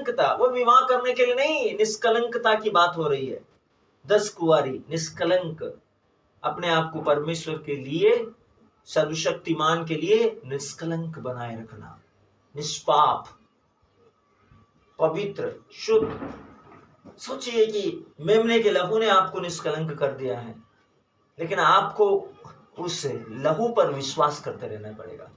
निष्कलंकता, वो विवाह करने के लिए नहीं, निष्कलंकता की बात हो रही है। 10 कुंवारी निष्कलंक, अपने आप को परमेश्वर के लिए, सर्वशक्तिमान के लिए निष्कलंक बनाए रखना, निष्पाप, पवित्र, शुद्ध। सोचिए कि मेमने के लहू ने आपको निष्कलंक कर दिया है, लेकिन आपको उस लहू पर विश्वास करते रहना पड़ेगा।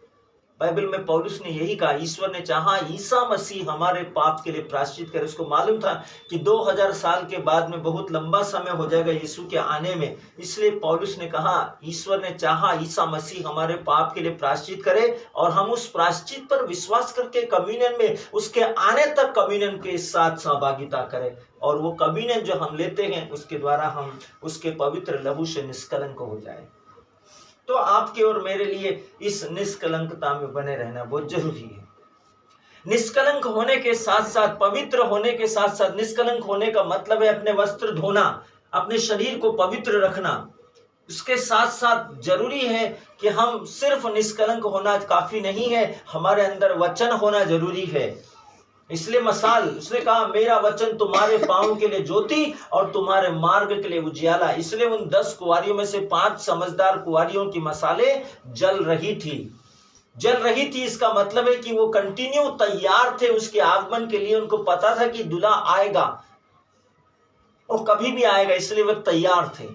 बाइबल में पौलुस ने यही कहा, ईश्वर ने चाहा ईसा मसीह हमारे पाप के लिए प्रायश्चित करे। उसको मालूम था कि 2000 साल के बाद में बहुत लंबा समय हो जाएगा यीशु के आने में, इसलिए पौलुस ने कहा ईश्वर ने चाहा ईसा मसीह हमारे पाप के लिए प्रायश्चित करे और हम उस प्रायश्चित पर विश्वास करके कम्युनियन में, उसके आने तक कम्युनियन के साथ सहभागिता करें, और वो कम्युनियन जो हम लेते हैं उसके द्वारा हम उसके पवित्र लहू से निष्कलंक हो जाए। तो आपके और मेरे लिए इस निष्कलंकता में बने रहना बहुत जरूरी है। निष्कलंक होने के साथ साथ, पवित्र होने के साथ साथ, निष्कलंक होने का मतलब है अपने वस्त्र धोना, अपने शरीर को पवित्र रखना। उसके साथ साथ जरूरी है कि हम सिर्फ निष्कलंक होना काफी नहीं है, हमारे अंदर वचन होना जरूरी है। इसलिए मसाल, उसने कहा मेरा वचन तुम्हारे पांव के लिए ज्योति और तुम्हारे मार्ग के लिए उजियाला। इसलिए उन 10 कुंवारियों में से 5 समझदार कुंवारियों की मसाले जल रही थी। इसका मतलब है कि वो कंटिन्यू तैयार थे उसके आगमन के लिए। उनको पता था कि दूल्हा आएगा और कभी भी आएगा, इसलिए वे तैयार थे।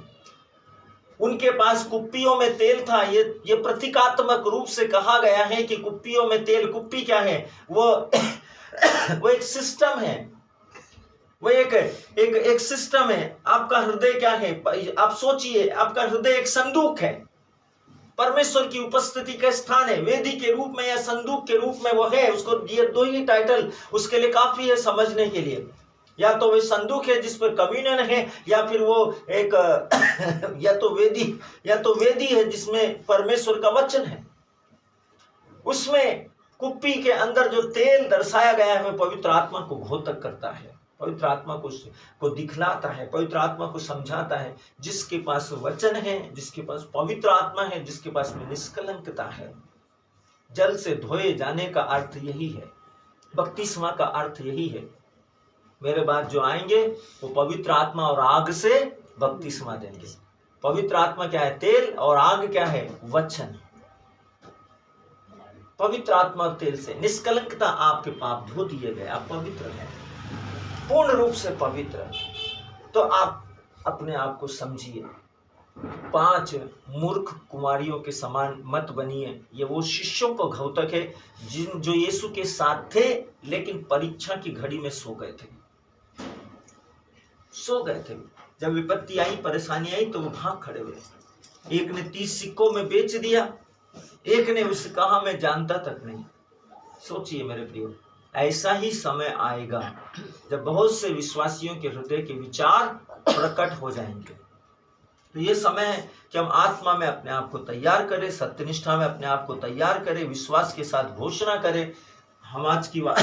उनके पास कुप्पियों में तेल था। ये प्रतीकात्मक रूप से कहा गया है कि कुप्पियों में तेल, कुप्पी क्या है, वो एक सिस्टम है, वो एक सिस्टम है। आपका हृदय क्या है, आप सोचिए, आपका हृदय एक संदूक है, परमेश्वर की उपस्थिति का स्थान है। वेदी के रूप में या संदूक के रूप में वो है। उसको ये 2 ही टाइटल उसके लिए काफी है समझने के लिए। या तो वे संदूक है जिस पर कम्युनियन है, या फिर वो एक या तो वेदी है जिसमें परमेश्वर का वचन है। उसमें कुप्पी के अंदर जो तेल दर्शाया गया है, वो पवित्र आत्मा को घोतक करता है, पवित्र आत्मा को दिखलाता है, पवित्र आत्मा को समझाता है। जिसके पास वचन है, जिसके पास पवित्र आत्मा है, जिसके पास में निष्कलंकता है, जल से धोए जाने का अर्थ यही है, बपतिस्मा का अर्थ यही है। मेरे बाद जो आएंगे वो पवित्र आत्मा और आग से बपतिस्मा देंगे। पवित्र आत्मा क्या है, तेल, और आग क्या है, वचन। पवित्र आत्मा और तेल से निष्कलंकता, आपके पाप धो दिए गए, आप पवित्र हैं, पूर्ण रूप से पवित्र। तो आप अपने आप को समझिए, 5 मूर्ख कुमारियों के समान मत बनिए। ये वो शिष्यों को घोतक है जो यीशु के साथ थे, लेकिन परीक्षा की घड़ी में सो गए थे। जब विपत्ति आई, परेशानी आई, तो वो भाग खड़े हुए। एक ने 30 सिक्कों में बेच दिया, एक ने उससे कहा मैं जानता तक नहीं। सोचिए मेरे प्रियो, ऐसा ही समय आएगा जब बहुत से विश्वासियों के हृदय के विचार प्रकट हो जाएंगे। तो ये समय है कि हम आत्मा में अपने आप को तैयार करें, सत्यनिष्ठा में अपने आप को तैयार करें, विश्वास के साथ घोषणा करें। हम आज की बात